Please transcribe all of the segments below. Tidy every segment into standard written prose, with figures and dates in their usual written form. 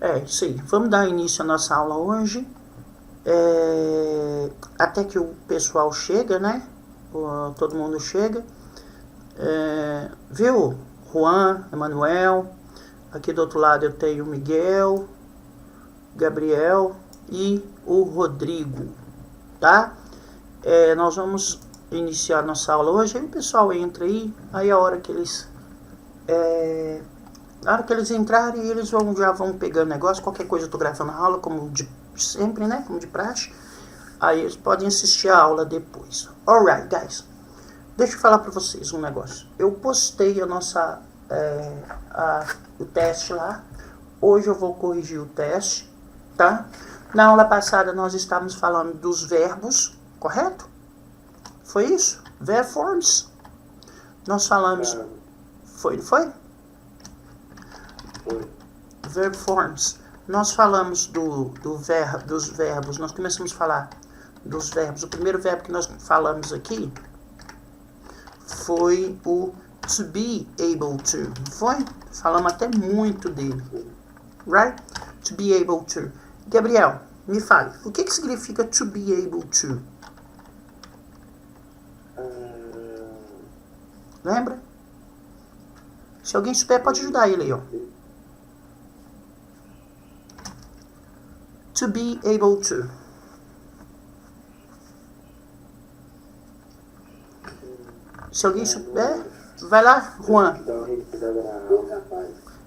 É, isso aí. Vamos dar início à nossa aula hoje. Até que o pessoal chega, né? Todo mundo chega. Viu? Juan, Emanuel. Aqui do outro lado eu tenho o Miguel, Gabriel e o Rodrigo, tá? Nós vamos iniciar nossa aula hoje. Aí o pessoal entra aí a hora que eles... Na hora que eles entrarem, eles já vão pegando negócio. Qualquer coisa eu tô gravando a aula, como de sempre, né? Como de praxe. Aí eles podem assistir a aula depois. Alright, guys. Deixa eu falar pra vocês um negócio. Eu postei a nossa... o teste lá. Hoje eu vou corrigir o teste, tá? Na aula passada nós estávamos falando dos verbos, correto? Foi isso? Verb forms. Nós falamos... Foi? Verb forms. Nós falamos dos verbos. Nós começamos a falar dos verbos. O primeiro verbo que nós falamos aqui foi o to be able to. Foi? Falamos até muito dele. Right? To be able to. Gabriel, me fale. O que significa to be able to? Lembra? Se alguém souber, pode ajudar ele aí, ó. To be able to. Se alguém souber, vai lá, Juan.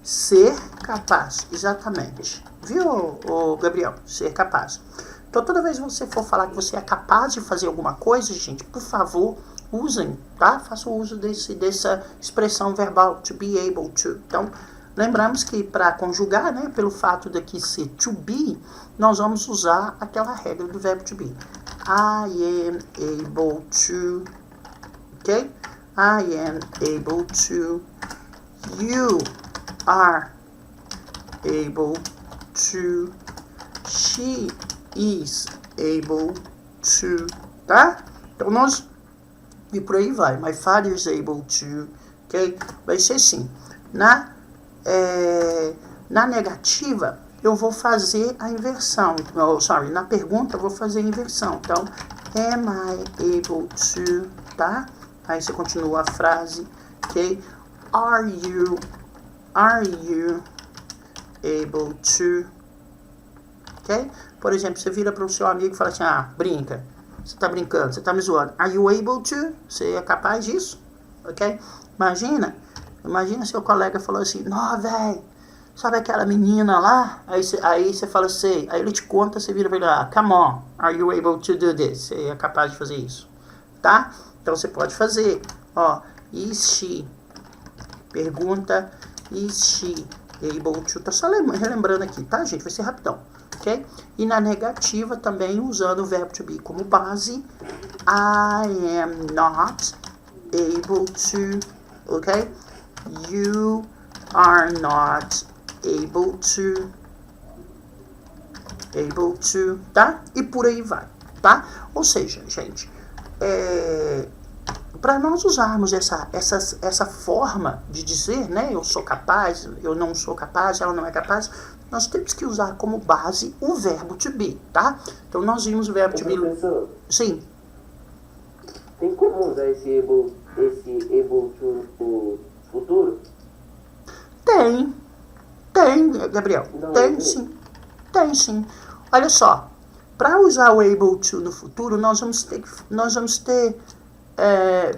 Ser capaz, exatamente. Viu, Gabriel? Ser capaz. Então, toda vez que você for falar que você é capaz de fazer alguma coisa, gente, por favor, usem, tá? Façam uso dessa expressão verbal, to be able to. Então, lembramos que para conjugar, né, pelo fato daqui ser to be, nós vamos usar aquela regra do verbo to be. I am able to, ok? I am able to. You are able to. She is able to, tá? Então nós... E por aí vai. My father is able to, ok? Vai ser assim. Na negativa, eu vou fazer a inversão. Na pergunta, eu vou fazer a inversão. Então, am I able to, tá? Aí você continua a frase, ok? Are you able to, ok? Por exemplo, você vira para o seu amigo e fala assim, brinca. Você tá brincando, você tá me zoando. Are you able to? Você é capaz disso? Ok? Imagina seu colega falou assim, não, velho, sabe aquela menina lá? Aí você fala assim, aí ele te conta, você vira pra ele, come on, are you able to do this? Você é capaz de fazer isso, tá? Então você pode fazer, is she? Pergunta, is she able to? Tá só relembrando aqui, tá, gente? Vai ser rapidão, ok? E na negativa também, usando o verbo to be como base, I am not able to, ok? You are not able to, tá? E por aí vai, tá? Ou seja, gente, para nós usarmos essa forma de dizer, né, eu sou capaz, eu não sou capaz, ela não é capaz, nós temos que usar como base o verbo to be, tá? Então nós vimos o verbo to be. Professor, Sim. tem como usar esse able to no futuro? Tem, Gabriel. Não, Tem sim. Olha só, para usar o able to no futuro, nós vamos ter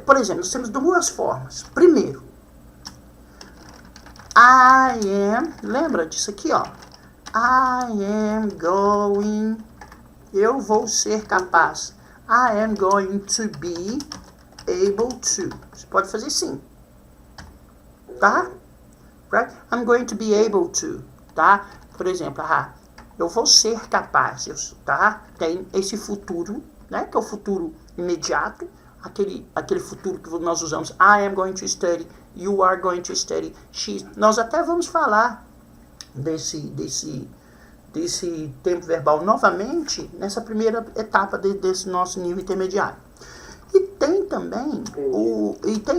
por exemplo, nós temos duas formas. Primeiro, I am, lembra disso aqui, ó. I am going, eu vou ser capaz. I am going to be able to. Você pode fazer sim, tá? Right? I'm going to be able to, tá? Por exemplo, eu vou ser capaz, tá? Tem esse futuro, né? Que é o futuro imediato. Aquele futuro que nós usamos, I am going to study, you are going to study, nós até vamos falar desse tempo verbal novamente nessa primeira etapa desse nosso nível intermediário. E tem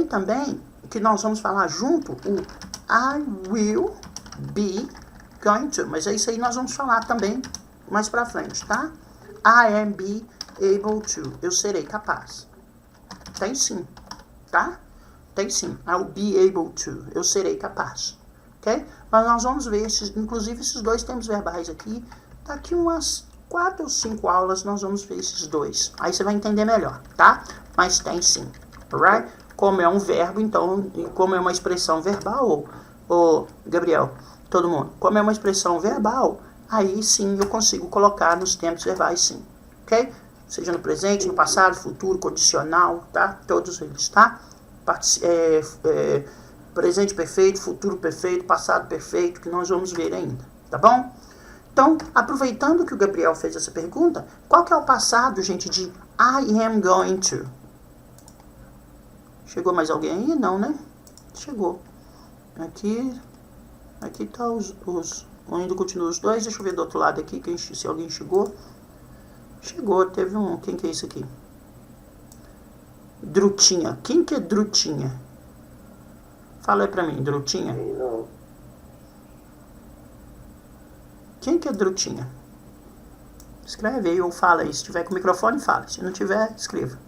também que nós vamos falar junto o I will be going to. Mas é isso aí nós vamos falar também mais pra frente, tá? I am be able to. Eu serei capaz. Tem sim, tá? Tem sim. I'll be able to. Eu serei capaz. Ok? Mas nós vamos ver, inclusive esses dois tempos verbais aqui. Daqui umas 4 ou 5 aulas nós vamos ver esses dois. Aí você vai entender melhor, tá? Mas tem sim. Alright? Como é um verbo, então, como é uma expressão verbal, ô Gabriel, todo mundo, como é uma expressão verbal, aí sim eu consigo colocar nos tempos verbais sim. Ok? Seja no presente, no passado, futuro, condicional, tá? Todos eles, tá? Presente perfeito, futuro perfeito, passado perfeito, que nós vamos ver ainda, tá bom? Então, aproveitando que o Gabriel fez essa pergunta, qual que é o passado, gente, de I am going to? Chegou mais alguém aí? Não, né? Chegou. Aqui tá ainda continua os dois. Deixa eu ver do outro lado aqui, se alguém chegou. Chegou, teve um. Quem que é isso aqui? Drutinha. Quem que é Drutinha? Fala aí pra mim, Drutinha. Não. Quem que é Drutinha? Escreve aí ou fala aí. Se tiver com o microfone, fala. Se não tiver, escreva.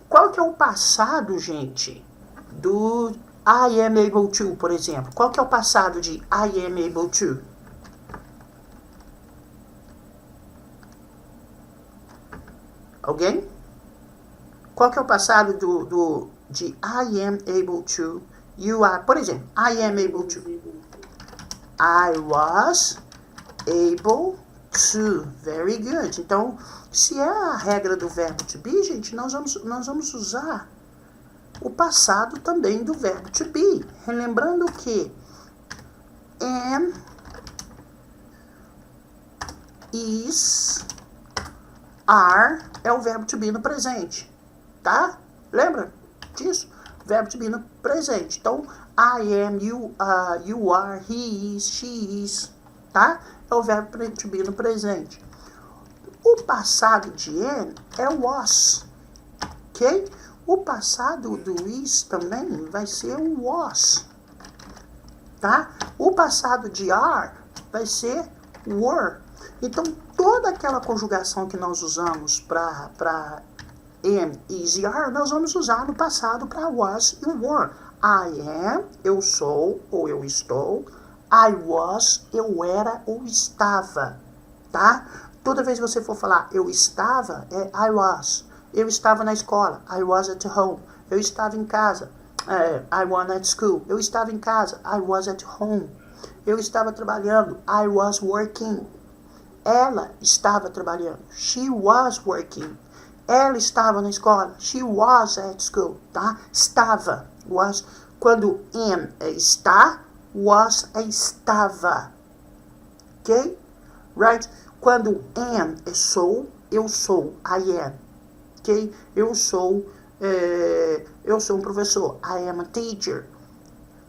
Qual que é o passado, gente, do I am able to, por exemplo? Qual que é o passado de I am able to? Alguém? Qual que é o passado de I am able to? You are, por exemplo, I am able to. I was able to. Very good. Então, se é a regra do verbo to be, gente, nós vamos usar o passado também do verbo to be. Relembrando que am, is, are é o verbo to be no presente, tá? Lembra disso? Verbo to be no presente. Então, I am, you are, he is, she is, tá? É o verbo to be no presente. O passado de am é was, ok? O passado do is também vai ser o was, tá? O passado de are vai ser were. Então, toda aquela conjugação que nós usamos para am, is e are, nós vamos usar no passado para was e were. I am, eu sou ou eu estou. I was, eu era ou estava, tá? Toda vez que você for falar eu estava, é I was. Eu estava na escola, I was at home. Eu estava em casa, I was at school. Eu estava em casa, I was at home. Eu estava trabalhando, I was working. Ela estava trabalhando, she was working. Ela estava na escola, she was at school, tá? Estava, was. Quando am é está, was é estava, ok? Right? Quando am é sou, eu sou, I am, ok? Eu sou um professor, I am a teacher.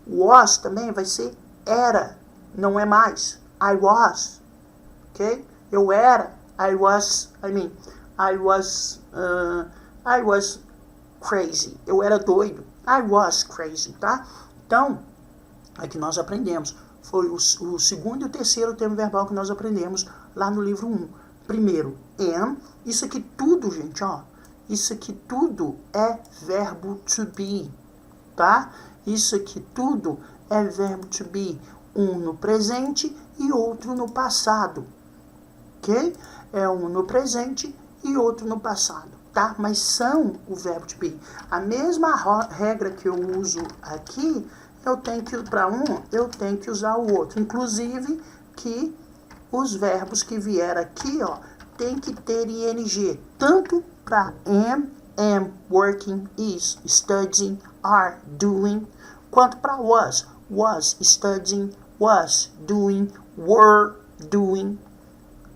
Was também vai ser era, não é mais, I was, ok? Eu era, I was crazy, eu era doido, I was crazy, tá? Então, aqui nós aprendemos, foi o segundo e o terceiro termo verbal que nós aprendemos lá no livro 1. Primeiro, am, isso aqui tudo, gente, ó, isso aqui tudo é verbo to be, tá? Isso aqui tudo é verbo to be, um no presente e outro no passado, ok? É um no presente e outro no passado, tá? Mas são o verbo to be. A mesma regra que eu uso aqui, eu tenho que, para um, eu tenho que usar o outro. Inclusive, que os verbos que vieram aqui, ó, tem que ter ing, tanto para am, working, is, studying, are, doing, quanto para was, studying, was, doing, were, doing,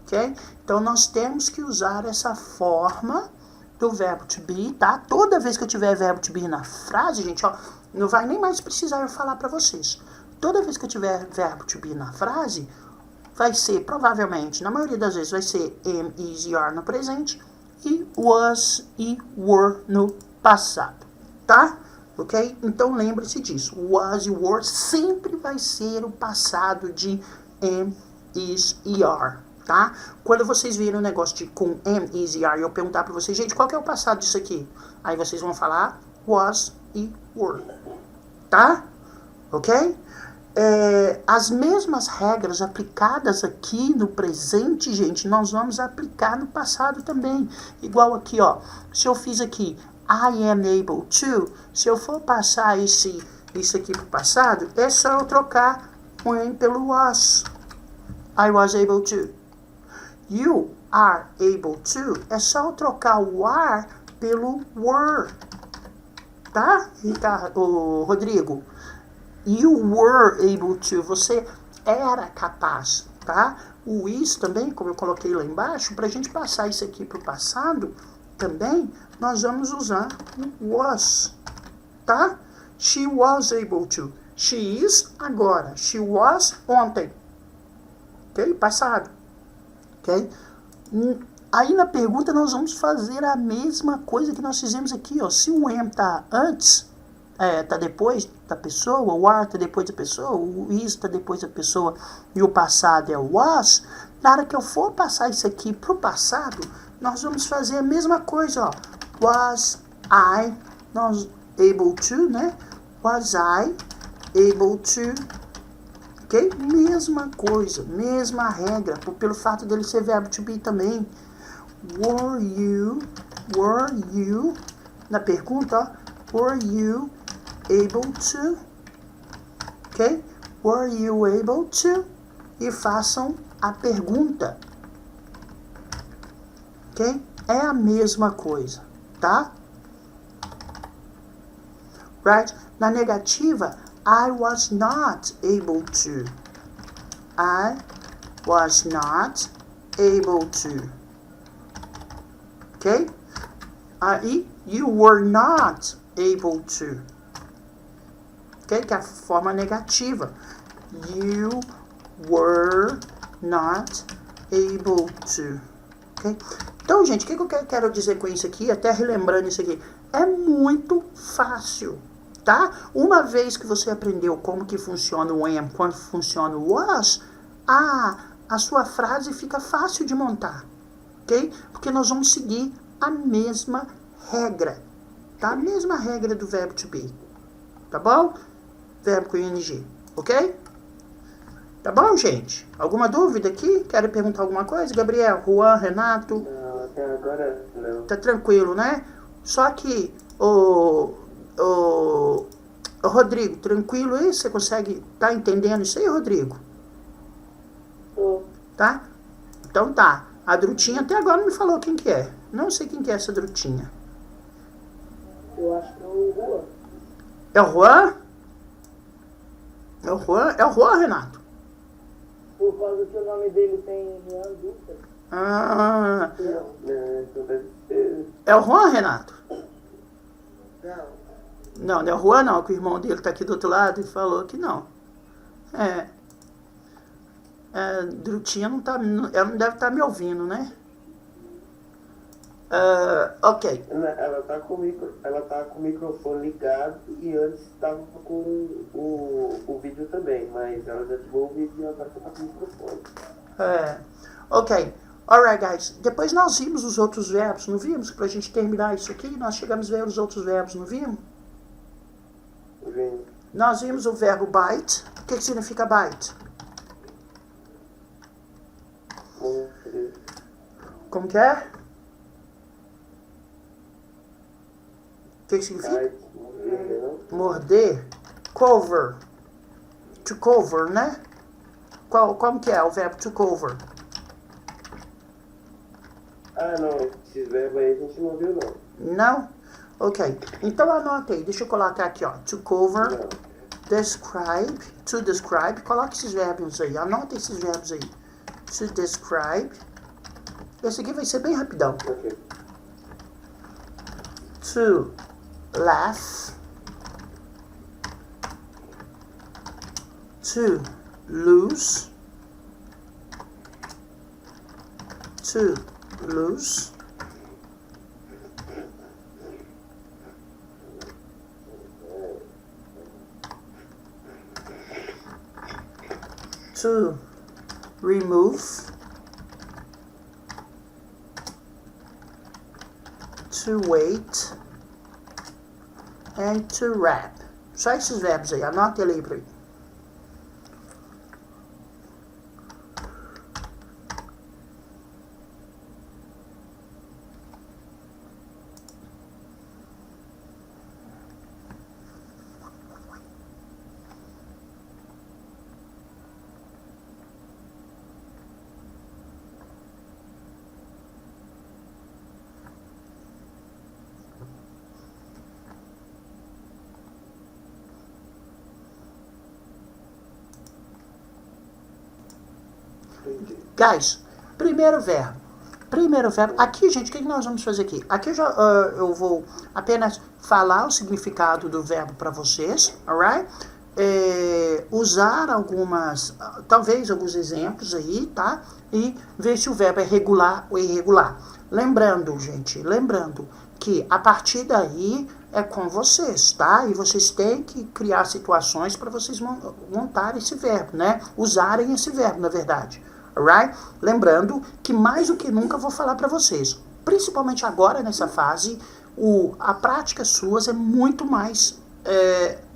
ok? Então, nós temos que usar essa forma do verbo to be, tá? Toda vez que eu tiver verbo to be na frase, gente, ó, não vai nem mais precisar eu falar para vocês. Toda vez que eu tiver verbo to be na frase, vai ser, provavelmente, na maioria das vezes, vai ser am, is e are no presente e was e were no passado, tá? Ok? Então lembre-se disso. Was e were sempre vai ser o passado de am, is e are. Tá? Quando vocês virem um negócio de com am, is e are, eu perguntar para vocês, gente, qual que é o passado disso aqui? Aí vocês vão falar was e were. Tá? Ok? As mesmas regras aplicadas aqui no presente, gente, nós vamos aplicar no passado também. Igual aqui, ó. Se eu fiz aqui, I am able to, se eu for passar isso aqui pro passado, é só eu trocar o am pelo was. I was able to. You are able to, é só eu trocar o are pelo were. Tá, Ricardo, Rodrigo? You were able to, você era capaz, tá? O is também, como eu coloquei lá embaixo, para a gente passar isso aqui para o passado, também nós vamos usar o was, tá? She was able to. She is agora. She was ontem. Ok? Passado. Ok? Aí na pergunta nós vamos fazer a mesma coisa que nós fizemos aqui, ó. Se o am tá antes, tá depois da pessoa, o are tá depois da pessoa, o is tá depois da pessoa e o passado é o was, na hora que eu for passar isso aqui pro passado, nós vamos fazer a mesma coisa, ó. Was I able to, né? Was I able to, ok? Mesma coisa, mesma regra, pelo fato dele ser verbo to be também. Were you, na pergunta, ó, were you able to, ok? Were you able to? E façam a pergunta, ok? É a mesma coisa, tá? Right? Na negativa, I was not able to. I was not able to. Ok? Aí, you were not able to. Ok? Que é a forma negativa. You were not able to. Ok? Então, gente, o que eu quero dizer com isso aqui, até relembrando isso aqui, é muito fácil, tá? Uma vez que você aprendeu como que funciona o am, quando funciona o was, a sua frase fica fácil de montar, ok? Porque nós vamos seguir a mesma regra, tá? A mesma regra do verbo to be, tá bom? Verbo com ing, ok? Tá bom, gente? Alguma dúvida aqui? Querem perguntar alguma coisa? Gabriel, Juan, Renato? Não, até agora não. Tá tranquilo, né? Só que, Rodrigo, tranquilo aí? Você consegue, tá entendendo isso aí, Rodrigo? Tô. Tá? Então tá. A Drutinha até agora não me falou quem que é. Não sei quem que é essa Drutinha. Eu acho que é o Juan. É o Juan? É o Juan? É o Juan, Renato? Por causa que o nome dele tem Juan Dutra. Ah, Não, então deve ser. é o Juan, Renato? Não. Não, não é o Juan não, que o irmão dele tá aqui do outro lado e falou que não. Drutinha não tá, ela não deve estar me ouvindo, né? Ok. Ela tá com o microfone ligado e antes estava com o vídeo também, mas ela já ativou o vídeo e agora tá com o microfone. Ok. Alright, guys. Depois nós vimos os outros verbos, não vimos? Pra gente terminar isso aqui, nós chegamos a ver os outros verbos, não vimos? Vem. Nós vimos o verbo bite. O que significa bite? Como que é? O que significa? Morder. Cover. To cover, né? Como que é o verbo to cover? Ah, não. Esses verbos aí a gente não viu, não. Não? Ok. Então anota aí. Deixa eu colocar aqui, ó. To cover. Não. Describe. To describe. Coloque esses verbos aí. Anota esses verbos aí. To describe. Esse aqui vai ser bem rapidão. Ok. To laugh. To lose. To lose. to remove, to wait, and to wrap. Só esses verbos aí, anota ele aí pra mim. Guys, primeiro verbo. Aqui, gente, o que nós vamos fazer aqui? Aqui eu vou apenas falar o significado do verbo para vocês, alright? Usar talvez alguns exemplos aí, tá? E ver se o verbo é regular ou irregular. Lembrando que a partir daí é com vocês, tá? E vocês têm que criar situações para vocês montarem esse verbo, né? Usarem esse verbo, na verdade. Alright? Lembrando que mais do que nunca eu vou falar para vocês, principalmente agora nessa fase, a prática suas é muito mais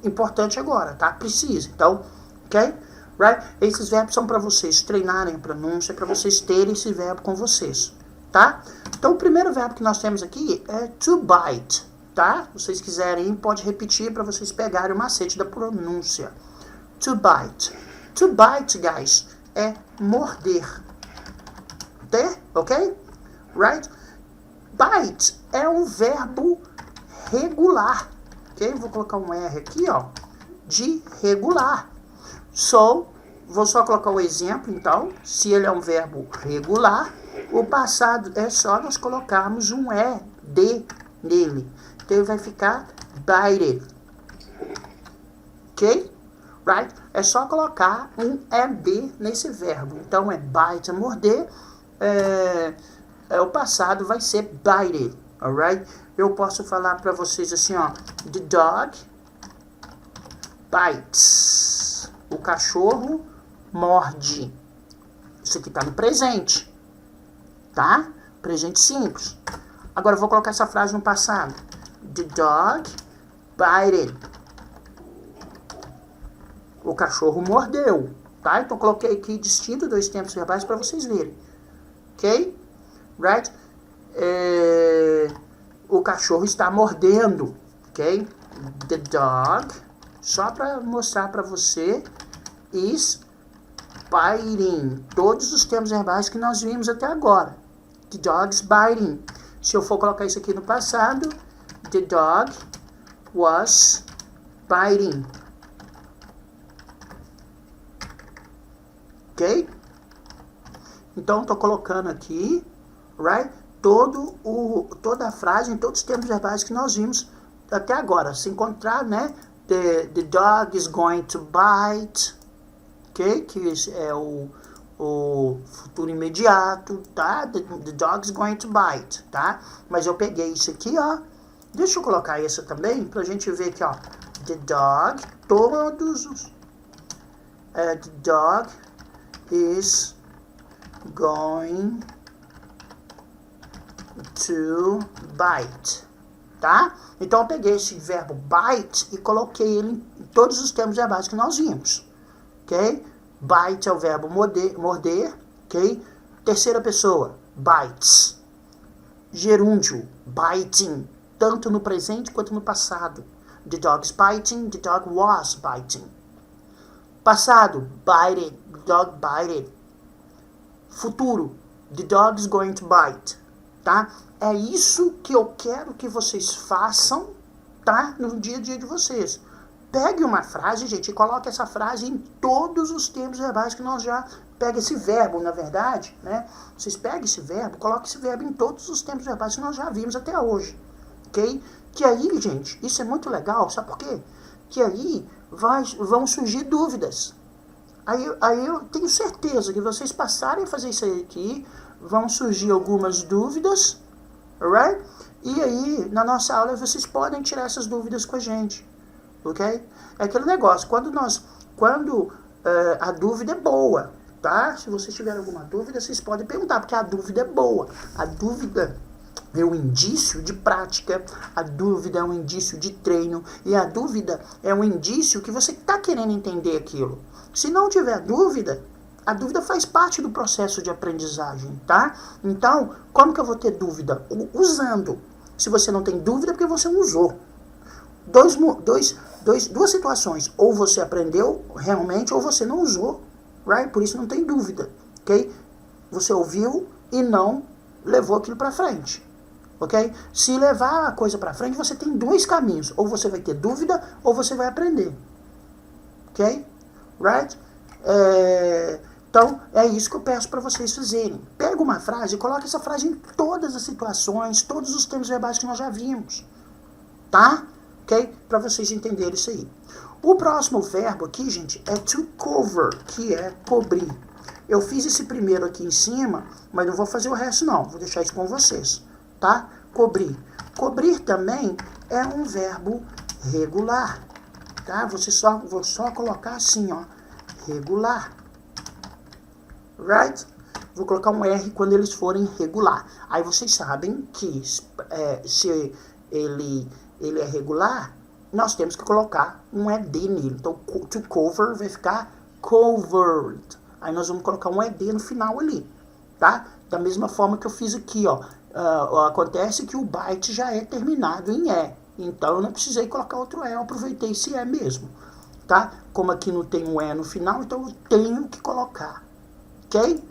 importante agora, tá? Precisa, então, ok? Right? Esses verbos são para vocês treinarem a pronúncia, para vocês terem esse verbo com vocês, tá? Então, o primeiro verbo que nós temos aqui é to bite, tá? Se vocês quiserem, pode repetir para vocês pegarem o macete da pronúncia. To bite. To bite, guys, é morder. Ok? Right? Bite é um verbo regular. Ok? Vou colocar um R aqui, ó. De regular. Vou só colocar o exemplo, então. Se ele é um verbo regular, o passado é só nós colocarmos um ED nele. Então ele vai ficar bited. Ok? Right? É só colocar um ED nesse verbo. Então é bite, é morder. O passado vai ser bited. Alright? Eu posso falar para vocês assim, ó. The dog bites. O cachorro morde. Isso aqui tá no presente. Tá? Presente simples. Agora eu vou colocar essa frase no passado. The dog bited. O cachorro mordeu, tá? Então coloquei aqui distinto dois tempos verbais para vocês verem, ok? Right? O cachorro está mordendo, ok? The dog, só para mostrar para você, is biting. Todos os tempos verbais que nós vimos até agora. The dog's biting. Se eu for colocar isso aqui no passado, the dog was biting. Ok? Então, estou colocando aqui, right? Toda a frase em todos os tempos verbais que nós vimos até agora. Se encontrar, né? The dog is going to bite. Ok? Que é o futuro imediato, tá? The dog is going to bite, tá? Mas eu peguei isso aqui, ó. Deixa eu colocar isso também, pra gente ver aqui, ó. The dog, todos os... the dog is going to bite, tá? Então eu peguei esse verbo bite e coloquei ele em todos os tempos verbais que nós vimos, ok? Bite é o verbo morder, ok? Terceira pessoa, bites. Gerúndio, biting, tanto no presente quanto no passado. The dog's biting, the dog was biting. Passado, bited, the dog bited. Futuro, the dog is going to bite, tá? É isso que eu quero que vocês façam, tá? No dia a dia de vocês. Pegue uma frase, gente, e coloque essa frase em todos os tempos verbais que nós já... Pega esse verbo, na verdade, né? Vocês pegam esse verbo, coloquem esse verbo em todos os tempos verbais que nós já vimos até hoje, ok? Que aí, gente, isso é muito legal, sabe por quê? Que aí vão surgir dúvidas. Aí eu tenho certeza que vocês passarem a fazer isso aqui, vão surgir algumas dúvidas, alright? E aí, na nossa aula, vocês podem tirar essas dúvidas com a gente, ok? É aquele negócio, quando a dúvida é boa, tá? Se vocês tiverem alguma dúvida, vocês podem perguntar, porque a dúvida é boa. A dúvida é um indício de prática, a dúvida é um indício de treino, e a dúvida é um indício que você está querendo entender aquilo. Se não tiver dúvida, a dúvida faz parte do processo de aprendizagem, tá? Então, como que eu vou ter dúvida? Usando. Se você não tem dúvida, é porque você não usou. Duas situações. Ou você aprendeu realmente, ou você não usou. Right? Por isso não tem dúvida. Ok? Você ouviu e não levou aquilo para frente. Ok? Se levar a coisa para frente, você tem dois caminhos. Ou você vai ter dúvida, ou você vai aprender. Ok? Right? Então, é isso que eu peço para vocês fazerem. Pega uma frase e coloca essa frase em todas as situações, todos os termos verbais que nós já vimos. Tá? Ok? Para vocês entenderem isso aí. O próximo verbo aqui, gente, é to cover, que é cobrir. Eu fiz esse primeiro aqui em cima, mas não vou fazer o resto não. Vou deixar isso com vocês. Tá? Cobrir. Cobrir também é um verbo regular. Tá? Vou só colocar assim, ó. Regular. Right? Vou colocar um R quando eles forem regular. Aí vocês sabem que se ele é regular, nós temos que colocar um ED nele. Então, to cover vai ficar covered. Aí nós vamos colocar um ED no final ali. Tá? Da mesma forma que eu fiz aqui, ó. Acontece que o byte já é terminado em E. Então, eu não precisei colocar outro E. Eu aproveitei esse E mesmo. Tá? Como aqui não tem um E no final, então eu tenho que colocar. Ok?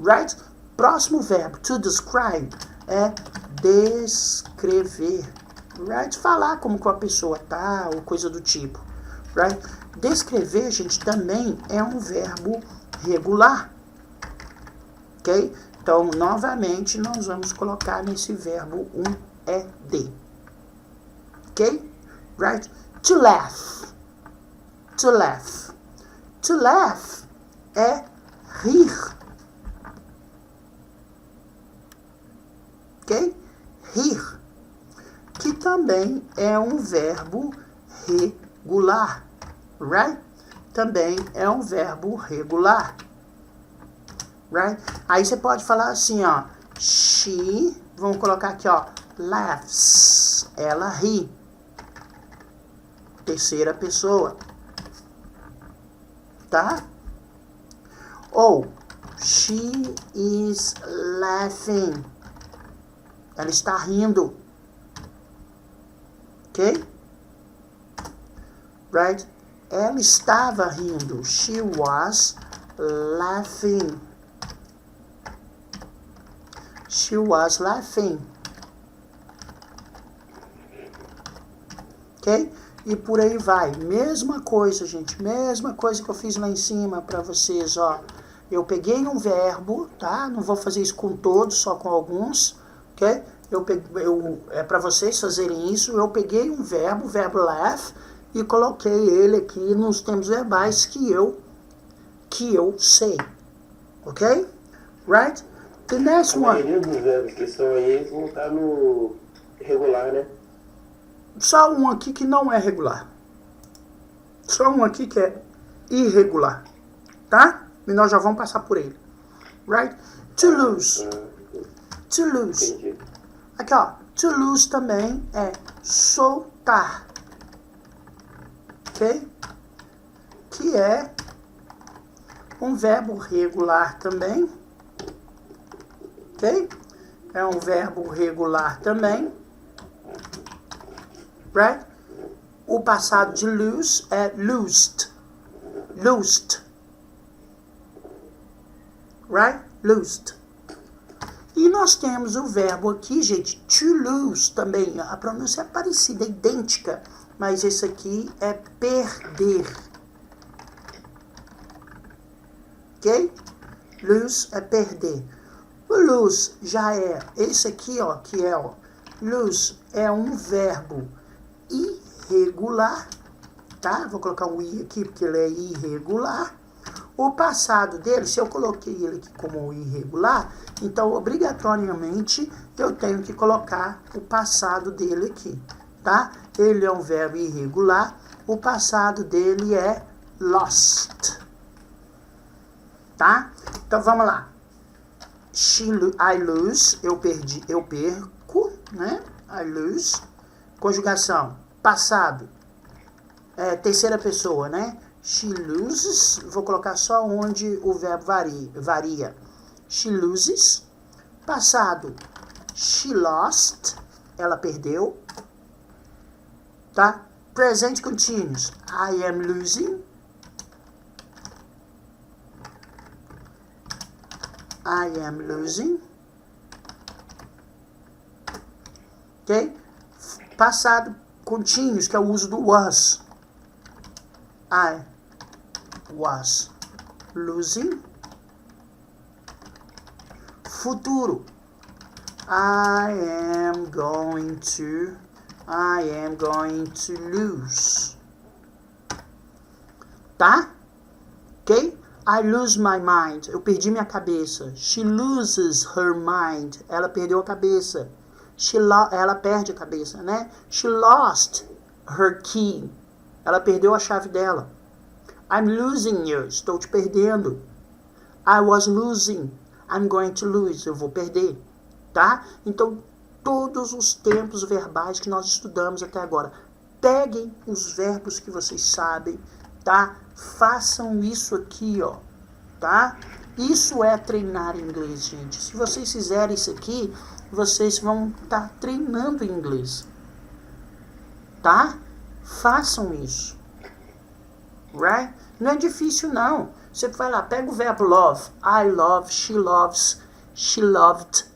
Right? Próximo verbo, to describe, é descrever. Right? Falar como que uma pessoa tá, ou coisa do tipo. Right? Descrever, gente, também é um verbo regular. Ok? Então, novamente, nós vamos colocar nesse verbo um ED. Ok? Right? To laugh. To laugh. To laugh é rir. Ok? Rir. Que também é um verbo regular. Right? Também é um verbo regular. Right? Aí você pode falar assim, ó. She, vamos colocar aqui, ó. Laughs. Ela ri. Terceira pessoa. Tá? Ou, she is laughing. Ela está rindo. Ok? Right? Ela estava rindo. She was laughing. She was laughing. Ok? E por aí vai. Mesma coisa, gente. Mesma coisa que eu fiz lá em cima para vocês, ó. Eu peguei um verbo, tá? Não vou fazer isso com todos, só com alguns, ok? É para vocês fazerem isso. Eu peguei um verbo, o verbo laugh, e coloquei ele aqui nos termos verbais que eu sei, ok? Right? The next one. A maioria dos verbos que estão aí, eles vão estar no regular, né? Só um aqui que não é regular. Só um aqui que é irregular, tá? E nós já vamos passar por ele. Right? To lose. To lose. Entendi. Aqui, ó. To lose também é soltar. Ok? Que é um verbo regular também. Ok? É um verbo regular também. Right? O passado de lose é loosed. Loosed. Right? Loosed. E nós temos o verbo aqui, gente, to lose também. A pronúncia é parecida, idêntica. Mas esse aqui é perder. Ok? Lose é perder. O lose já é, esse aqui, ó, que é, ó, lose é um verbo irregular, tá? Vou colocar um i aqui porque ele é irregular. O passado dele, se eu coloquei ele aqui como irregular, então obrigatoriamente eu tenho que colocar o passado dele aqui, tá? Ele é um verbo irregular, o passado dele é lost. tá? Então, vamos lá. I lose, eu perco, né? I lose. Conjugação, passado, terceira pessoa, né? She loses, vou colocar só onde o verbo varia. She loses. Passado, she lost, ela perdeu, tá? Present continuous, I am losing. I am losing. Ok? Passado continuous, que é o uso do was. I was losing. Futuro. I am going to lose. Tá? Ok? I lose my mind. Eu perdi minha cabeça. She loses her mind. Ela perdeu a cabeça. Ela perde a cabeça, né? She lost her key. Ela perdeu a chave dela. I'm losing you. Estou te perdendo. I was losing. I'm going to lose. Eu vou perder. Tá? Então, todos os tempos verbais que nós estudamos até agora. Peguem os verbos que vocês sabem, tá? Façam isso aqui, ó, tá? Isso é treinar inglês, gente. Se vocês fizerem isso aqui, vocês vão estar treinando inglês, tá? Façam isso, right? Não é difícil, não. Você vai lá, pega o verbo love. I love, she loves, she loved,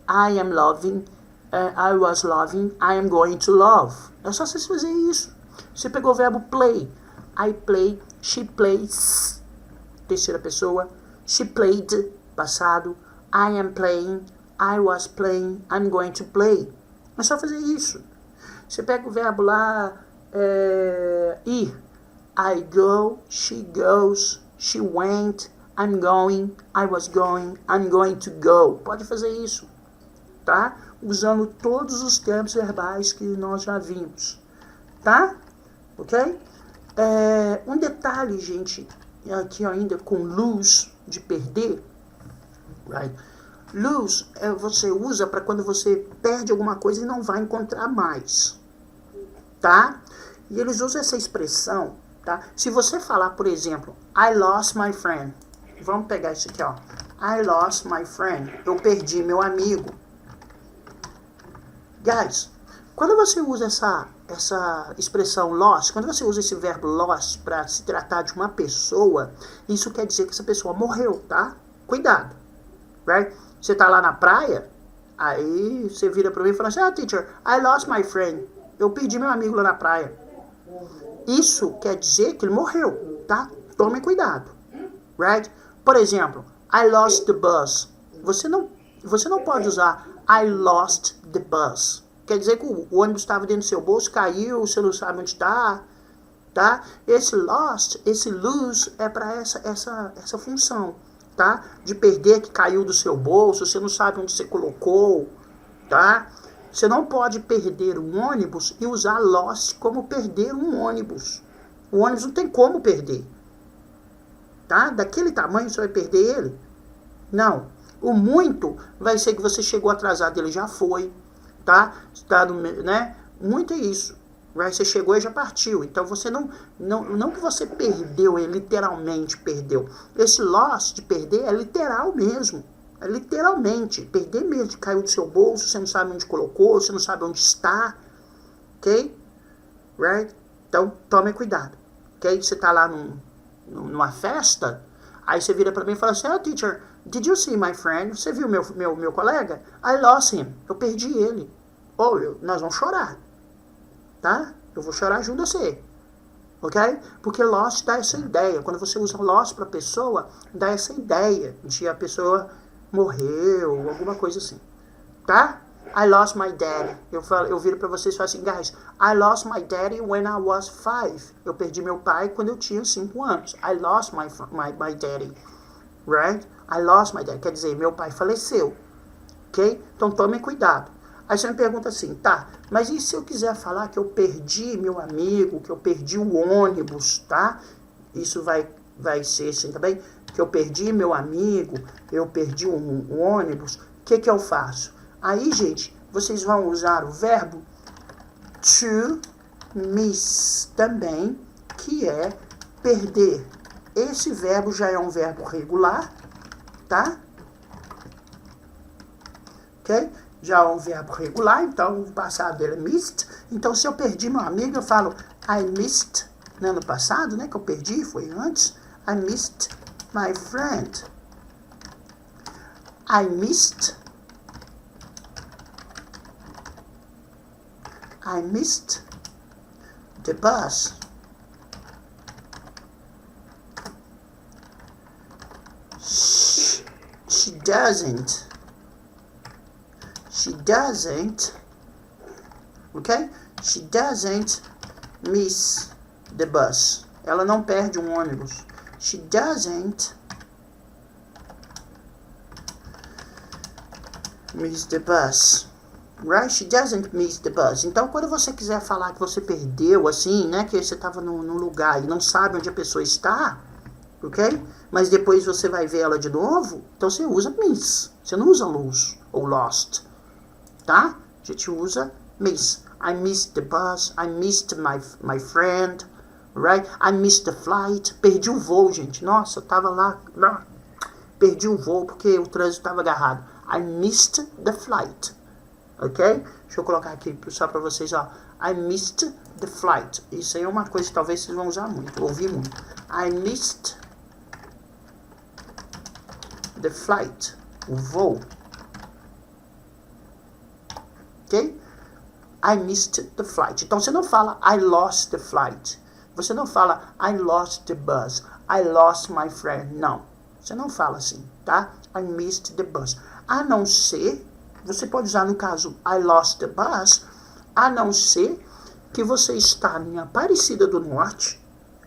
I am loving, I was loving, I am going to love. É só vocês fazerem isso. Você pegou o verbo play. I play, she plays, terceira pessoa. She played, passado. I am playing, I was playing, I'm going to play. É só fazer isso. Você pega o verbo lá, ir. I go, she goes, she went, I'm going, I was going, I'm going to go. Pode fazer isso, tá? Usando todos os tempos verbais que nós já vimos, tá? Ok? Um detalhe, gente, aqui ainda com lose, de perder, right? Lose, você usa para quando você perde alguma coisa e não vai encontrar mais, tá? E eles usam essa expressão, tá? Se você falar, por exemplo, I lost my friend. Vamos pegar isso aqui, ó. I lost my friend. Eu perdi meu amigo. Guys, quando você usa essa expressão lost, quando você usa esse verbo lost para se tratar de uma pessoa, isso quer dizer que essa pessoa morreu, tá? Cuidado, right? Você tá lá na praia, aí você vira para mim e fala assim, teacher, I lost my friend. Eu perdi meu amigo lá na praia. Isso quer dizer que ele morreu, tá? Tome cuidado, right? Por exemplo, I lost the bus. Você não pode usar I lost the bus. Quer dizer que o ônibus estava dentro do seu bolso, caiu, você não sabe onde está, tá? Esse lost, esse lose é para essa função, tá? De perder, que caiu do seu bolso, você não sabe onde você colocou, tá? Você não pode perder um ônibus e usar lost como perder um ônibus. O ônibus não tem como perder, tá? Daquele tamanho você vai perder ele? Não. O muito vai ser que você chegou atrasado, ele já foi, tá? Tá no, né? Muito é isso. Você chegou e já partiu. Então você não que você perdeu, ele literalmente perdeu. Esse loss de perder é literal mesmo. É literalmente perder mesmo. Caiu do seu bolso, você não sabe onde colocou, você não sabe onde está. Ok? Right? Então tome cuidado. Ok? Você tá lá numa festa, aí você vira pra mim e fala assim, teacher, did you see my friend? Você viu meu colega? I lost him. Eu perdi ele. Nós vamos chorar. Tá? Eu vou chorar junto a você. Ok? Porque lost dá essa ideia. Quando você usa lost pra pessoa, dá essa ideia de a pessoa morreu, alguma coisa assim. Tá? I lost my daddy. Eu viro pra vocês e falo assim, guys, I lost my daddy when I was 5. Eu perdi meu pai quando eu tinha 5 anos. I lost my daddy. Right? I lost my daddy. Quer dizer, meu pai faleceu. Ok? Então tome cuidado. Aí você me pergunta assim, tá, mas e se eu quiser falar que eu perdi meu amigo, que eu perdi o ônibus, tá? Isso vai vai ser assim também, que eu perdi meu amigo, eu perdi um ônibus, o que eu faço? Aí, gente, vocês vão usar o verbo to miss também, que é perder. Esse verbo já é um verbo regular, tá? Ok? Já é um verbo regular, então o passado dele é missed. Então, se eu perdi meu amigo, eu falo I missed, né, no passado, né, que eu perdi, foi antes. I missed my friend. I missed the bus. She doesn't, ok? She doesn't miss the bus. Ela não perde um ônibus. She doesn't miss the bus. Right? She doesn't miss the bus. Então, quando você quiser falar que você perdeu, assim, né? Que você estava num lugar e não sabe onde a pessoa está, ok? Mas depois você vai ver ela de novo, então você usa miss. Você não usa lose ou lost, tá? A gente usa miss. I missed the bus. I missed my friend. Right? I missed the flight. Perdi o voo, gente. Nossa, eu tava lá. Perdi o voo porque o trânsito estava agarrado. I missed the flight. Ok? Deixa eu colocar aqui só para vocês, ó. I missed the flight. Isso aí é uma coisa que talvez vocês vão usar muito, ouvir muito. I missed the flight. O voo. Ok? I missed the flight. Então você não fala I lost the flight. Você não fala I lost the bus. I lost my friend. Não. Você não fala assim, tá? I missed the bus. A não ser, você pode usar no caso I lost the bus, a não ser que você está em Aparecida do Norte,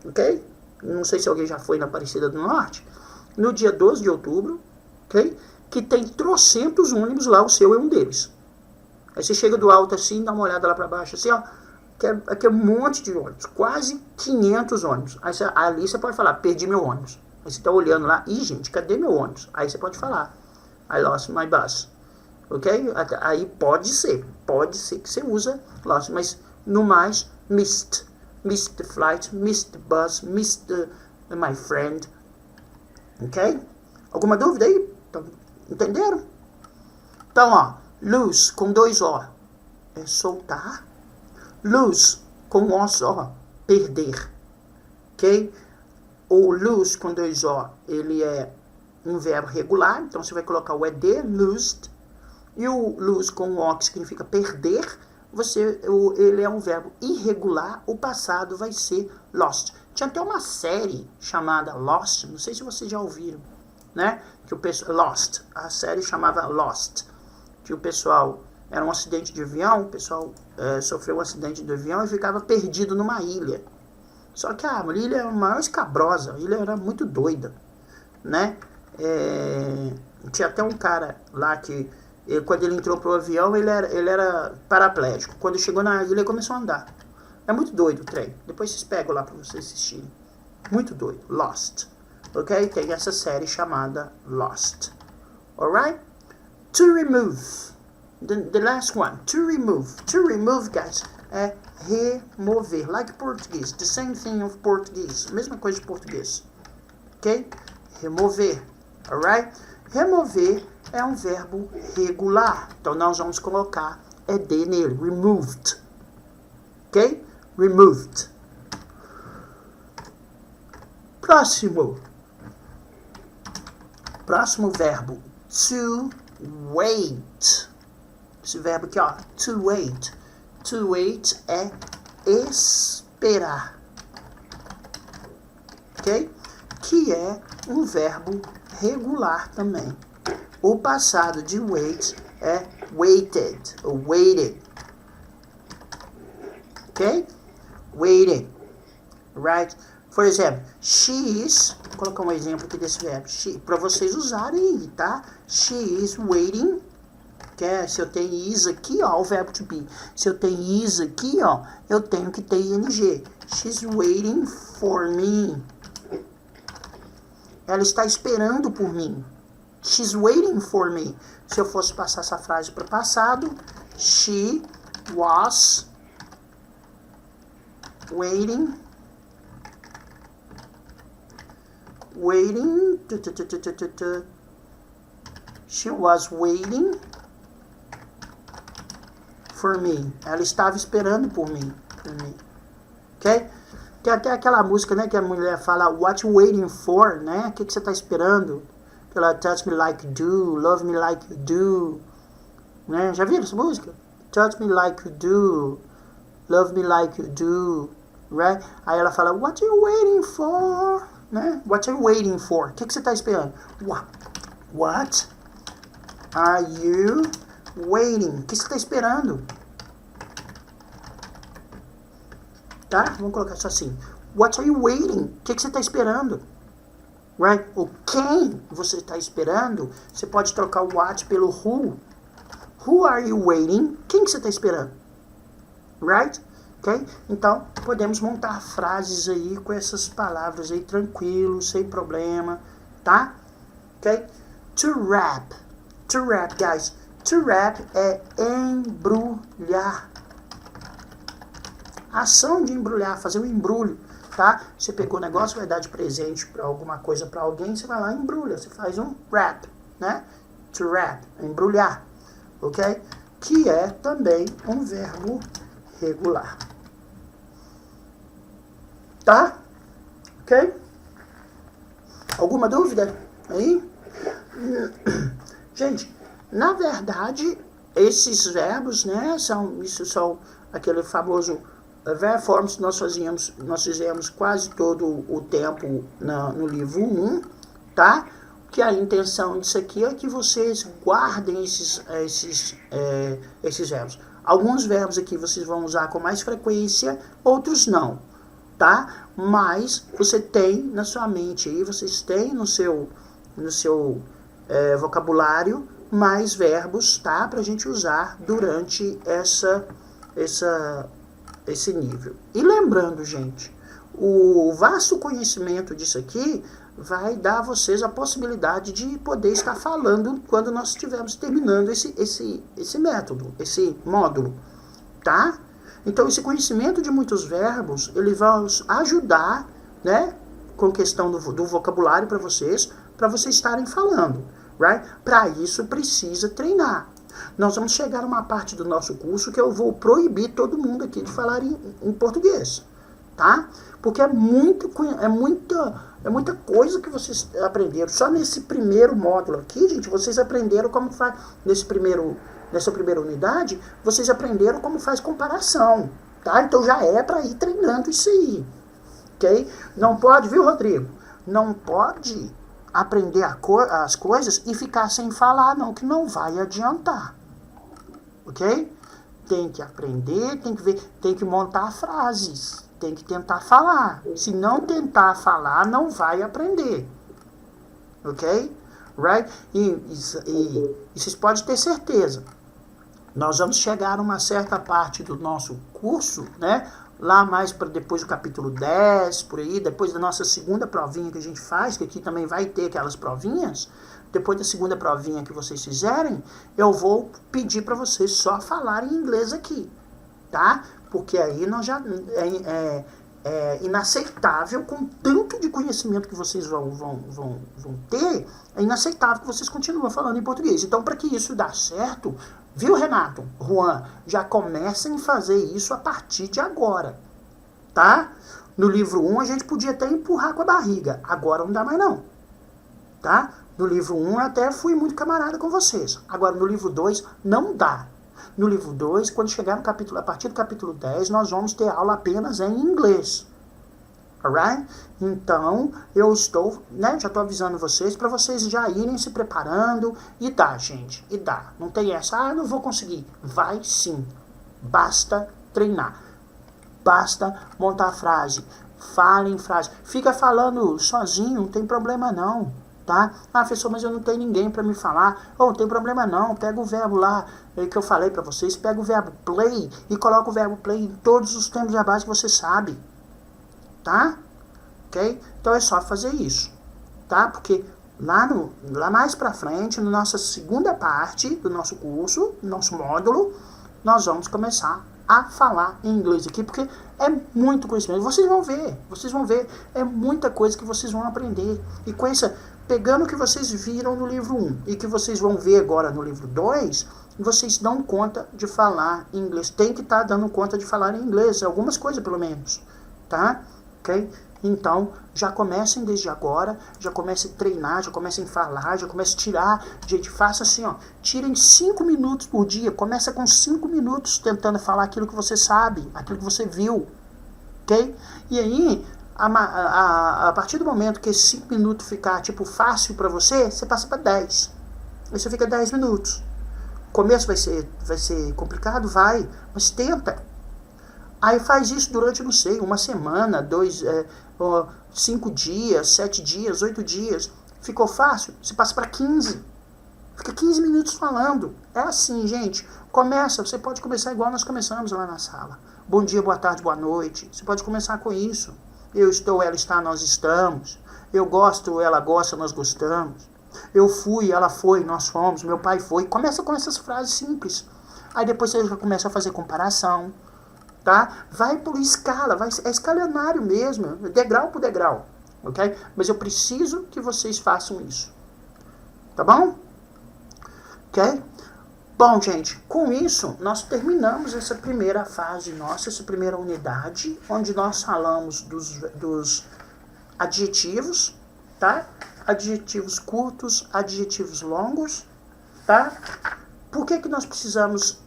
ok? Não sei se alguém já foi na Aparecida do Norte, no dia 12 de outubro, ok? Que tem trocentos ônibus lá, o seu é um deles. Aí você chega do alto assim, dá uma olhada lá para baixo assim, ó, que é um monte de ônibus, quase 500 ônibus. Aí ali você pode falar, perdi meu ônibus. Aí você está olhando lá, ih, gente, cadê meu ônibus? Aí você pode falar, I lost my bus. Ok? Aí pode ser que você usa lost, mas no mais, missed the flight, missed the bus, missed my friend. Ok? Alguma dúvida aí? Então, entenderam? Então, ó, lose com 2 O é soltar. Lose com O só, perder. Ok? O lose com 2 O, ele é um verbo regular, então você vai colocar o ED, loosed, e o lose com O, que significa perder, ele é um verbo irregular, o passado vai ser lost. Tinha até uma série chamada Lost, não sei se vocês já ouviram, né? Que o pessoal, Lost, a série chamava Lost, que o pessoal, era um acidente de avião, o pessoal sofreu um acidente de avião e ficava perdido numa ilha. Só que a ilha era a maior escabrosa, a ilha era muito doida, né? Tinha até um cara lá que, quando ele entrou pro avião, ele era paraplégico. Quando chegou na ilha, ele começou a andar. É muito doido o trem. Depois vocês pegam lá para vocês assistirem. Muito doido. Lost. Ok? Tem essa série chamada Lost. Alright? To remove. The last one. To remove. To remove, guys, é remover. Like português. The same thing of português. Mesma coisa de português. Ok? Remover. Alright? Remover é um verbo regular. Então nós vamos colocar ED nele. Removed. Ok? Removed. Próximo verbo. To wait. Esse verbo aqui, ó. To wait. To wait é esperar. Ok? Que é um verbo regular também. O passado de wait é waited, ou waited. Ok? Waiting. Right? Por exemplo, she is, vou colocar um exemplo aqui desse verbo, para vocês usarem, tá? She is waiting, que é, se eu tenho is aqui, ó, o verbo to be. Se eu tenho is aqui, ó, eu tenho que ter ing. She's waiting for me. Ela está esperando por mim. She's waiting for me. Se eu fosse passar essa frase para o passado, she was waiting. She was waiting for me. Ela estava esperando por mim. Ok? Tem até aquela música, né, que a mulher fala, what you waiting for, né? O que você está esperando? Ela, touch me like you do, love me like you do. Né? Já viram essa música? Touch me like you do, love me like you do. Right? Aí ela fala, what you waiting for? Né? What are you waiting for? O que você está esperando? What are you waiting? O que você está esperando? Tá? Vamos colocar isso assim. What are you waiting? O que você está esperando? Right? O quem você está esperando, você pode trocar o what pelo who. Who are you waiting? Quem que você está esperando? Right? Ok? Então, podemos montar frases aí com essas palavras aí tranquilo, sem problema, tá? Ok? To wrap. To wrap, guys. To wrap é embrulhar. A ação de embrulhar, fazer um embrulho, tá? Você pegou o negócio, vai dar de presente para alguma coisa para alguém, você vai lá e embrulha. Você faz um wrap, né? To wrap, embrulhar, ok? Que é também um verbo regular. Tá? Ok? Alguma dúvida aí? Gente, na verdade, esses verbos, né, isso são aquele famoso verb forms que nós fizemos quase todo o tempo no livro 1, tá? Que a intenção disso aqui é que vocês guardem esses verbos. Alguns verbos aqui vocês vão usar com mais frequência, outros não, tá? Mas você tem na sua mente aí, vocês têm no seu vocabulário mais verbos, tá? Pra gente usar durante esse nível. E lembrando, gente, o vasto conhecimento disso aqui vai dar a vocês a possibilidade de poder estar falando quando nós estivermos terminando esse método, esse módulo, tá? Então, esse conhecimento de muitos verbos, ele vai ajudar, né, com questão do vocabulário para vocês estarem falando, right? Para isso, precisa treinar. Nós vamos chegar a uma parte do nosso curso que eu vou proibir todo mundo aqui de falar em português, tá? Porque é muita coisa que vocês aprenderam. Só nesse primeiro módulo aqui, gente, vocês aprenderam como faz, nessa primeira unidade, vocês aprenderam como faz comparação, tá? Então já é para ir treinando isso aí, ok? Não pode, viu, Rodrigo? Não pode aprender as coisas e ficar sem falar, não, que não vai adiantar, ok? Tem que aprender, tem que montar frases, tem que tentar falar. Se não tentar falar, não vai aprender, ok? Right? E vocês podem ter certeza, nós vamos chegar a uma certa parte do nosso curso, né? Lá mais para depois do capítulo 10, por aí, depois da nossa segunda provinha que a gente faz, que aqui também vai ter aquelas provinhas, depois da segunda provinha que vocês fizerem, eu vou pedir para vocês só falarem inglês aqui, tá? Porque aí nós já é inaceitável, com tanto de conhecimento que vocês vão ter, é inaceitável que vocês continuem falando em português. Então, para que isso dê certo, viu, Renato, Juan, já comecem a fazer isso a partir de agora, tá? No livro 1 a gente podia até empurrar com a barriga, agora não dá mais não, tá? No livro 1 eu até fui muito camarada com vocês, agora no livro 2 não dá. No livro 2, quando chegar a partir do capítulo 10, nós vamos ter aula apenas em inglês. Alright? Então, eu estou, né, já estou avisando vocês, para vocês já irem se preparando. E dá, gente, e dá. Não tem essa, não vou conseguir. Vai sim. Basta treinar. Basta montar frase. Fale em frase. Fica falando sozinho, não tem problema não. Tá? Ah, professor, mas eu não tenho ninguém para me falar. Oh, não tem problema não, pega o verbo lá que eu falei para vocês, pega o verbo play e coloca o verbo play em todos os tempos verbais que você sabe. Tá? Ok? Então é só fazer isso. tá? Porque lá mais pra frente, na nossa segunda parte do nosso curso, nosso módulo, nós vamos começar a falar em inglês aqui, porque é muito conhecimento. Vocês vão ver, é muita coisa que vocês vão aprender. E com essa, pegando o que vocês viram no livro 1 e que vocês vão ver agora no livro 2, vocês dão conta de falar em inglês. Tem que estar dando conta de falar em inglês, algumas coisas pelo menos, tá? Ok? Então, já comecem desde agora, já comecem a treinar, já comecem a falar, já comecem a tirar. Gente, faça assim, ó, tirem 5 minutos por dia, começa com 5 minutos tentando falar aquilo que você sabe, aquilo que você viu, ok? E aí, a partir do momento que esse 5 minutos ficar, tipo, fácil pra você, você passa pra 10. Aí você fica 10 minutos. O começo vai ser complicado? Vai, mas tenta. Aí faz isso durante, não sei, uma semana, 5 dias, 7 dias, 8 dias. Ficou fácil? Você passa para 15. Fica 15 minutos falando. É assim, gente. Começa, você pode começar igual nós começamos lá na sala. Bom dia, boa tarde, boa noite. Você pode começar com isso. Eu estou, ela está, nós estamos. Eu gosto, ela gosta, nós gostamos. Eu fui, ela foi, nós fomos, meu pai foi. Começa com essas frases simples. Aí depois você já começa a fazer comparação. Tá? Vai por escala, é escalonário mesmo, degrau por degrau, ok? Mas eu preciso que vocês façam isso, tá bom? Ok? Bom, gente, com isso, nós terminamos essa primeira fase nossa, essa primeira unidade, onde nós falamos dos adjetivos, tá? Adjetivos curtos, adjetivos longos, tá? Por que nós precisamos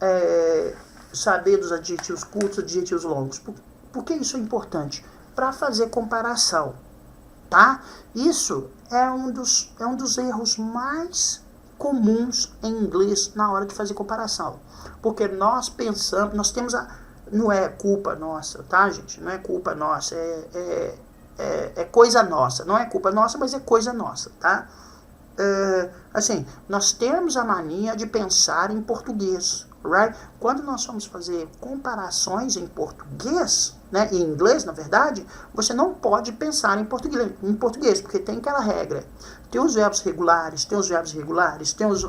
saber dos adjetivos curtos e adjetivos longos? Por que isso é importante? Para fazer comparação, tá? Isso é um dos erros mais comuns em inglês na hora de fazer comparação. Porque nós pensamos, nós temos não é culpa nossa, tá, gente? Não é culpa nossa, é coisa nossa. Não é culpa nossa, mas é coisa nossa, tá? Assim, nós temos a mania de pensar em português, right? Quando nós vamos fazer comparações em português, né, em inglês, na verdade, você não pode pensar em português, porque tem aquela regra. Tem os verbos regulares, tem os verbos irregulares, tem os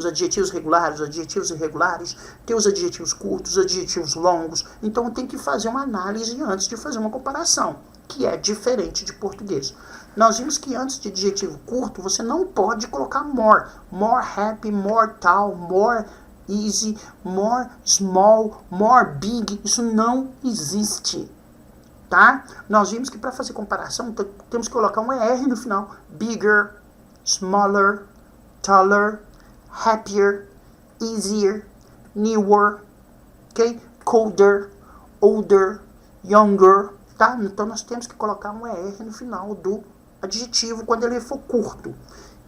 adjetivos regulares, os adjetivos irregulares, tem os adjetivos curtos, os adjetivos longos. Então tem que fazer uma análise antes de fazer uma comparação, que é diferente de português. Nós vimos que antes de adjetivo curto, você não pode colocar more. More happy, more tal, more easy, more small, more big. Isso não existe, tá? Nós vimos que para fazer comparação, temos que colocar um ER no final. Bigger, smaller, taller, happier, easier, newer, okay? Colder, older, younger, tá? Então nós temos que colocar um ER no final do adjetivo quando ele for curto.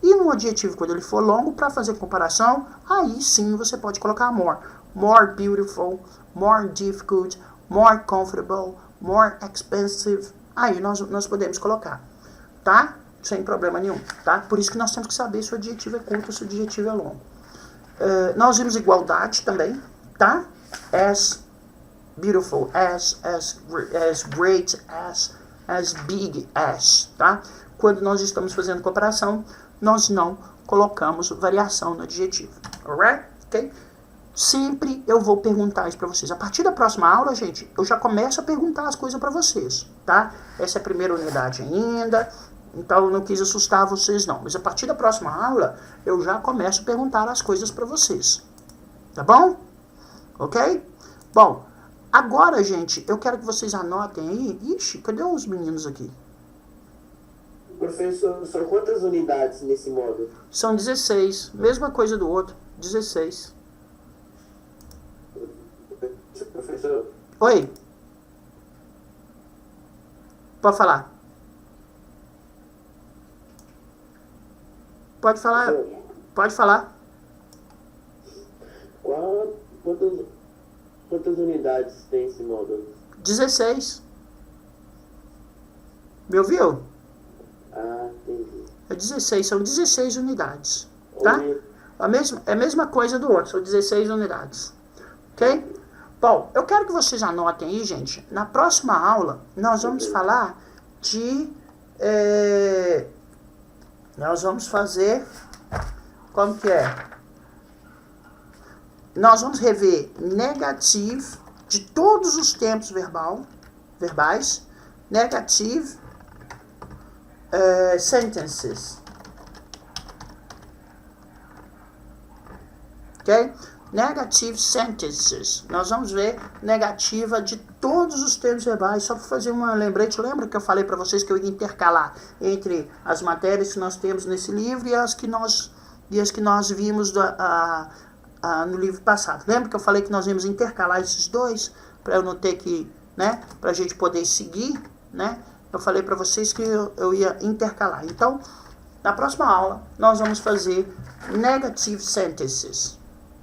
E no adjetivo quando ele for longo, para fazer comparação, aí sim você pode colocar more. More beautiful, more difficult, more comfortable, more expensive. Aí nós podemos colocar, tá? Sem problema nenhum, tá? Por isso que nós temos que saber se o adjetivo é curto ou se o adjetivo é longo. Nós vimos igualdade também, tá? As beautiful, as great, as big as, tá? Quando nós estamos fazendo comparação, nós não colocamos variação no adjetivo, alright? Ok? Sempre eu vou perguntar isso para vocês. A partir da próxima aula, gente, eu já começo a perguntar as coisas para vocês, tá? Essa é a primeira unidade ainda, então eu não quis assustar vocês não. Mas a partir da próxima aula, eu já começo a perguntar as coisas para vocês, tá bom? Ok? Bom, agora, gente, eu quero que vocês anotem aí. Ixi, cadê os meninos aqui? Professor, são quantas unidades nesse módulo? São 16. Mesma coisa do outro. 16. Professor. Oi. Pode falar. Pode falar. Professor, Pode falar. Quantas unidades tem esse módulo? 16. Me ouviu? Ah, entendi. É 16. São 16 unidades. Tá? Ouvi. É a mesma coisa do outro. São 16 unidades. Ok? Bom, eu quero que vocês anotem aí, gente. Na próxima aula, nós vamos falar de Nós vamos fazer, como que é? Nós vamos rever negative de todos os tempos verbais, negative sentences. Ok? Negative sentences. Nós vamos ver negativa de todos os termos verbais. Só para fazer uma lembrete, lembra que eu falei para vocês que eu ia intercalar entre as matérias que nós temos nesse livro e as que nós vimos no livro passado. Lembra que eu falei que nós íamos intercalar esses dois para eu não ter que, né, para a gente poder seguir, né? Eu falei para vocês que eu ia intercalar. Então, na próxima aula, nós vamos fazer negative sentences.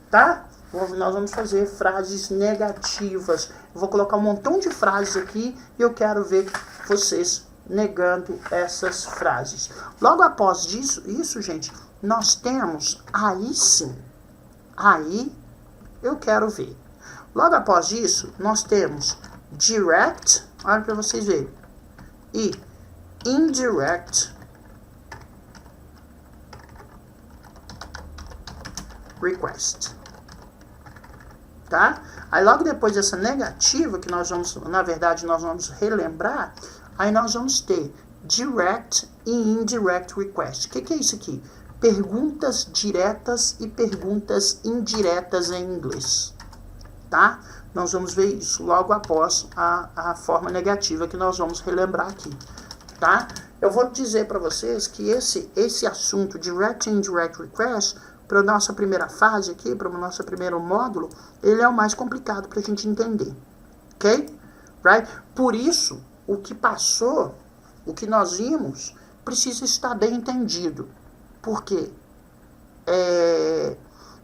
Tá? Nós vamos fazer frases negativas. Eu vou colocar um montão de frases aqui e eu quero ver vocês negando essas frases. Logo após isso, gente, nós temos, aí sim, aí eu quero ver. Logo após isso, nós temos direct, olha para vocês verem, e indirect request. Tá? Aí logo depois dessa negativa, que nós vamos, na verdade, nós vamos relembrar, aí nós vamos ter direct e indirect request. O que é isso aqui? Perguntas diretas e perguntas indiretas em inglês. Tá? Nós vamos ver isso logo após a forma negativa que nós vamos relembrar aqui. Tá? Eu vou dizer para vocês que esse assunto direct e indirect request, para a nossa primeira fase aqui, para o nosso primeiro módulo, ele é o mais complicado para a gente entender. Ok? Right? Por isso, o que passou, o que nós vimos, precisa estar bem entendido. Por quê?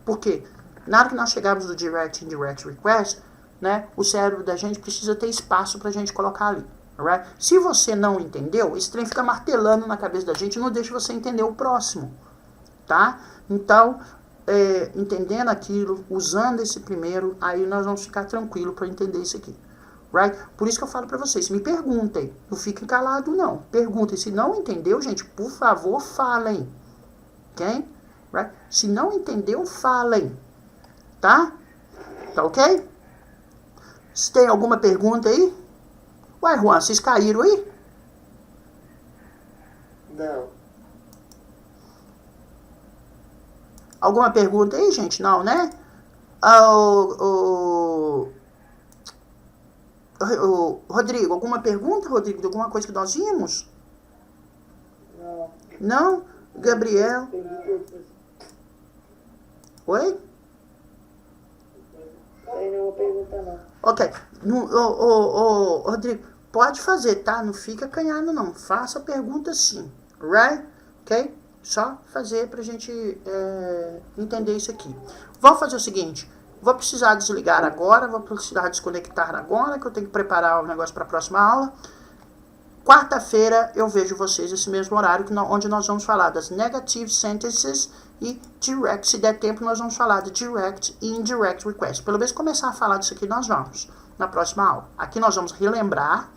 Porque na hora que nós chegarmos no direct e indirect request, né, o cérebro da gente precisa ter espaço para a gente colocar ali. Right? Se você não entendeu, esse trem fica martelando na cabeça da gente e não deixa você entender o próximo. Tá? Então, entendendo aquilo, usando esse primeiro, aí nós vamos ficar tranquilos para entender isso aqui. Right? Por isso que eu falo para vocês, me perguntem, não fiquem calados não, perguntem, se não entendeu, gente, por favor, falem. Ok? Right? Se não entendeu, falem. Tá? Tá ok? Se tem alguma pergunta aí? Ué, Juan, vocês caíram aí? Não. Alguma pergunta aí, gente? Não, né? Rodrigo, alguma pergunta, Rodrigo, de alguma coisa que nós vimos? Não. Não? Gabriel? Oi? Não tem nenhuma pergunta, não. Ok. Rodrigo, pode fazer, tá? Não fica acanhado, não. Faça a pergunta sim. Right? Ok? Só fazer pra gente entender isso aqui. Vamos fazer o seguinte. Vou precisar desligar agora. Vou precisar desconectar agora, que eu tenho que preparar o negócio para a próxima aula. Quarta-feira eu vejo vocês nesse mesmo horário, onde nós vamos falar das negative sentences e direct. Se der tempo, nós vamos falar de direct e indirect request. Pelo menos começar a falar disso aqui, nós vamos na próxima aula. Aqui nós vamos relembrar,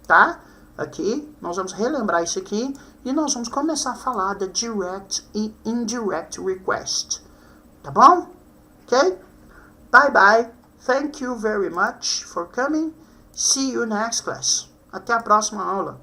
tá? Aqui nós vamos relembrar isso aqui e nós vamos começar a falar da direct e indirect request. Tá bom? Ok? Bye bye. Thank you very much for coming. See you next class. Até a próxima aula.